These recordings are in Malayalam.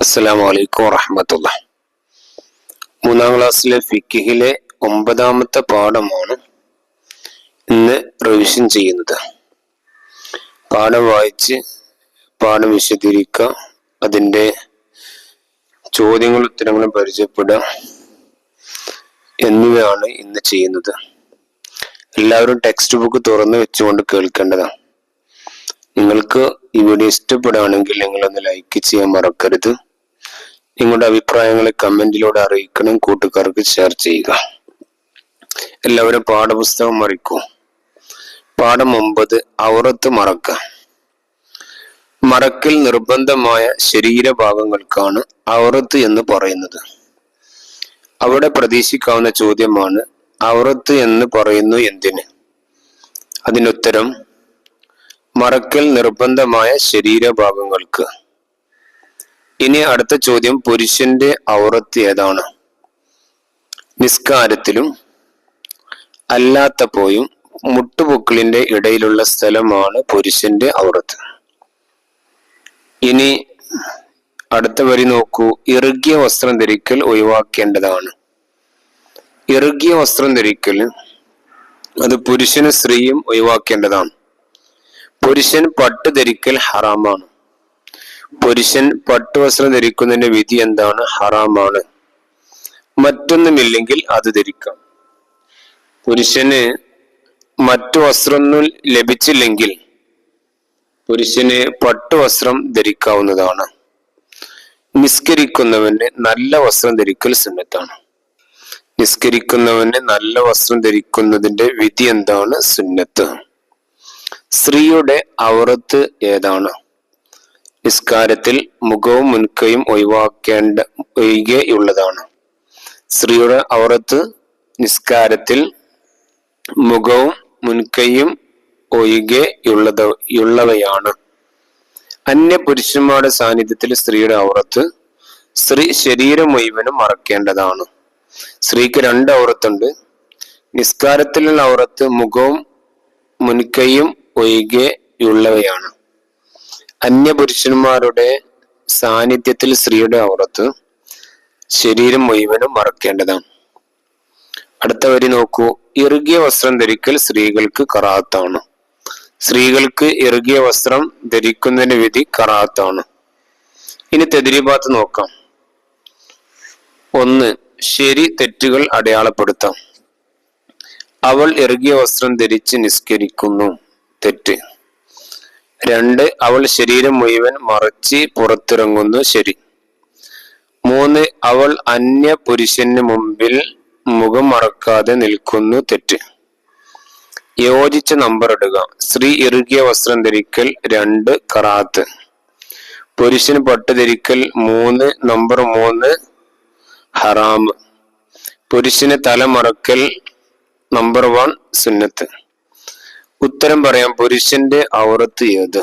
അസ്സലാമു അലൈക്കും വറഹ്മത്തുള്ളാഹി. മൂന്നാം ക്ലാസ്സിലെ ഫിഖിലെ 9ാമത്തെ പാഠമാണ് ഇന്ന് റിവിഷൻ ചെയ്യുന്നത്. പാഠം വായിച്ച് പാഠം വിശദീകരിക്കുക, അതിൻ്റെ ചോദ്യങ്ങളും ഉത്തരങ്ങളും പരിചയപ്പെടുക എന്നിവയാണ് ഇന്ന് ചെയ്യുന്നത്. എല്ലാവരും ടെക്സ്റ്റ് ബുക്ക് തുറന്ന് വെച്ചുകൊണ്ട് കേൾക്കേണ്ടതാണ്. നിങ്ങൾക്ക് ഈ വീഡിയോ ഇഷ്ടപ്പെടുകയാണെങ്കിൽ നിങ്ങളൊന്ന് ലൈക്ക് ചെയ്യാൻ മറക്കരുത്. നിങ്ങളുടെ അഭിപ്രായങ്ങളെ കമന്റിലൂടെ അറിയിക്കണം. കൂട്ടുകാർക്ക് ഷെയർ ചെയ്യുക. എല്ലാവരും പാഠപുസ്തകം മറിക്കൂ. പാഠം 9, ഔറത്ത് മറക്ക. മറക്കൽ നിർബന്ധമായ ശരീരഭാഗങ്ങൾക്കാണ് ഔറത്ത് എന്ന് പറയുന്നത്. അവിടെ പ്രതീക്ഷിക്കാവുന്ന ചോദ്യമാണ്, ഔറത്ത് എന്ന് പറയുന്നു എന്തിന്? അതിനുത്തരം, മറക്കൽ നിർബന്ധമായ ശരീരഭാഗങ്ങൾക്ക്. ഇനി അടുത്ത ചോദ്യം, പുരുഷന്റെ ഔറത്ത് ഏതാണ്? നിസ്കാരത്തിലും അല്ലാത്തപ്പോഴും മുട്ടുപൊക്കിളിന്റെ ഇടയിലുള്ള സ്ഥലമാണ് പുരുഷന്റെ ഔറത്ത്. ഇനി അടുത്ത വരി നോക്കൂ, ഇറുകിയ വസ്ത്രം ധരിക്കൽ ഒഴിവാക്കേണ്ടതാണ്. ഇറുകിയ വസ്ത്രം ധരിക്കൽ അത് പുരുഷനും സ്ത്രീയും ഒഴിവാക്കേണ്ടതാണ്. പുരുഷൻ പട്ട് ധരിക്കൽ ഹറാമാണ്. പുരുഷൻ പട്ടുവസ്ത്രം ധരിക്കുന്നതിന്റെ വിധി എന്താണ്? ഹറാമാണ്. മറ്റൊന്നുമില്ലെങ്കിൽ അത് ധരിക്കാം. പുരുഷന് മറ്റു വസ്ത്രമൊന്നും ലഭിച്ചില്ലെങ്കിൽ പുരുഷന് പട്ടുവസ്ത്രം ധരിക്കാവുന്നതാണ്. നിസ്കരിക്കുന്നവന് നല്ല വസ്ത്രം ധരിക്കൽ സുന്നത്താണ്. നിസ്കരിക്കുന്നവന് നല്ല വസ്ത്രം ധരിക്കുന്നതിന്റെ വിധി എന്താണ്? സുന്നത്ത്. സ്ത്രീയുടെ ഔറത്ത് ഏതാണ്? നിസ്കാരത്തിൽ മുഖവും മുൻകൈയും ഒഴികെയുള്ളതാണ്. സ്ത്രീയുടെ ഔറത്ത് നിസ്കാരത്തിൽ മുഖവും മുൻകൈയും ഒഴികെയുള്ളവയാണ്. അന്യ പുരുഷന്മാരുടെ സാന്നിധ്യത്തിൽ സ്ത്രീയുടെ ഔറത്ത് സ്ത്രീ ശരീരം മുഴുവനും മറക്കേണ്ടതാണ്. സ്ത്രീക്ക് 2 ഔറത്തുണ്ട്. നിസ്കാരത്തിലുള്ള ഔറത്ത് മുഖവും മുൻകൈയും ഒഴികെയുള്ളവയാണ്. അന്യപുരുഷന്മാരുടെ സാന്നിധ്യത്തിൽ സ്ത്രീയുടെ ഔറത്ത് ശരീരം മുഴുവനും മറക്കേണ്ടതാണ്. അടുത്ത വരി നോക്കൂ, ഇറുകിയ വസ്ത്രം ധരിക്കൽ സ്ത്രീകൾക്ക് കറാഹത്താണ്. സ്ത്രീകൾക്ക് ഇറുകിയ വസ്ത്രം ധരിക്കുന്നതിന്റെ വിധി കറാഹത്താണ്. ഇനി തദ്രീബാത്ത് നോക്കാം. 1. ശരി തെറ്റുകൾ അടയാളപ്പെടുത്താം. അവൾ ഇറുകിയ വസ്ത്രം ധരിച്ച് നിസ്കരിക്കുന്നു. തെറ്റ്. 2. അവൾ ശരീരം മുഴുവൻ മറച്ച് പുറത്തിറങ്ങുന്നു. ശരി. 3. അവൾ അന്യ പുരുഷന് മുമ്പിൽ മുഖം മറക്കാതെ നിൽക്കുന്നു. തെറ്റ്. യോജിച്ച നമ്പർ ഇടുക. സ്ത്രീ ഇറുകിയ വസ്ത്രം ധരിക്കൽ 2 കറാത്ത്. പുരുഷൻ പട്ട് ധരിക്കൽ 3, നമ്പർ 3 ഹറാം. പുരുഷന് തല മറക്കൽ നമ്പർ 1 സുന്നത്ത്. ഉത്തരം പറയാം. പുരുഷന്റെ ഔറത്ത് ഏത്?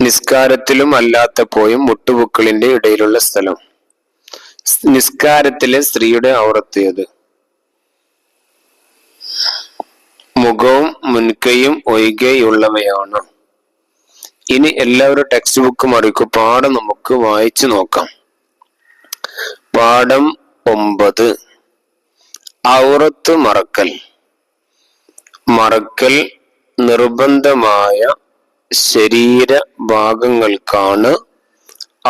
നിസ്കാരത്തിലും അല്ലാത്തപ്പോഴും മുട്ടുപൊക്കിളിന്റെ ഇടയിലുള്ള സ്ഥലം. നിസ്കാരത്തിലെ സ്ത്രീയുടെ ഔറത്ത് ഏത്? മുഖവും മുൻകൈയും ഒഴികെയുള്ളവയാണ്. ഇനി എല്ലാവരും ടെക്സ്റ്റ് ബുക്ക് മറിക്കും. പാഠം നമുക്ക് വായിച്ചു നോക്കാം. പാഠം 9, ഔറത്ത് മറക്കൽ. മറക്കൽ നിർബന്ധമായ ശരീരഭാഗങ്ങൾക്കാണ്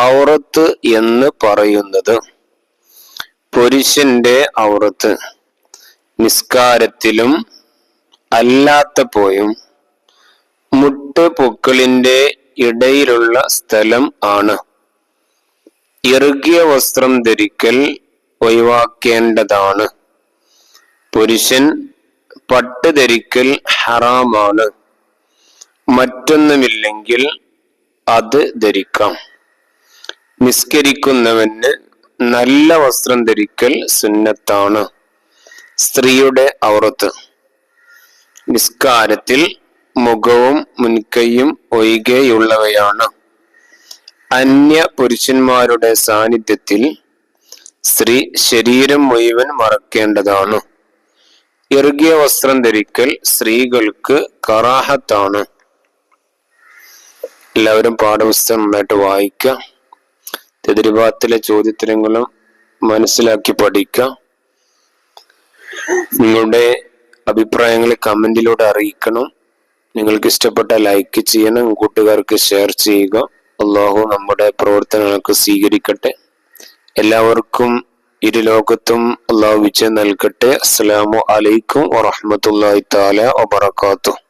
ഔറത്ത് എന്ന് പറയുന്നത്. പുരുഷന്റെ ഔറത്ത് നിസ്കാരത്തിലും അല്ലാത്തപ്പോഴും മുട്ടുപൊക്കിളിന്റെ ഇടയിലുള്ള സ്ഥലം ആണ്. ഇറുകിയ വസ്ത്രം ധരിക്കൽ ഒഴിവാക്കേണ്ടതാണ്. പുരുഷൻ പട്ട് ധരിക്കൽ ഹറാമാണ്. മറ്റൊന്നുമില്ലെങ്കിൽ അത് ധരിക്കാം. നിസ്കരിക്കുന്നവന് നല്ല വസ്ത്രം ധരിക്കൽ സുന്നത്താണ്. സ്ത്രീയുടെ ഔറത്ത് നിസ്കാരത്തിൽ മുഖവും മുൻകൈയും ഒഴികെയുള്ളവയാണ്. അന്യ പുരുഷന്മാരുടെ സാന്നിധ്യത്തിൽ സ്ത്രീ ശരീരം മുഴുവൻ മറക്കേണ്ടതാണ്. ഇറുകിയ വസ്ത്രം ധരിക്കൽ സ്ത്രീകൾക്ക് കറാഹത്താണ്. എല്ലാവരും പാഠപുസ്തകം നന്നായിട്ട് വായിക്കുക. തെദ്രിബാത്തിലെ ചോദ്യോത്തരങ്ങളും മനസ്സിലാക്കി പഠിക്കുക. നിങ്ങളുടെ അഭിപ്രായങ്ങൾ കമന്റിലൂടെ അറിയിക്കണം. നിങ്ങൾക്ക് ഇഷ്ടപ്പെട്ട ലൈക്ക് ചെയ്യണം, കൂട്ടുകാർക്ക് ഷെയർ ചെയ്യുക. അള്ളാഹു നമ്മുടെ പ്രവർത്തനങ്ങൾക്ക് സ്വീകരിക്കട്ടെ. എല്ലാവർക്കും ഇരു ലോകത്തും അള്ളാഹു വിജയം നൽകട്ടെ. അസ്സലാമു അലൈക്കും വറഹ്മത്തുള്ളാഹി തആല വബറകാതുഹു.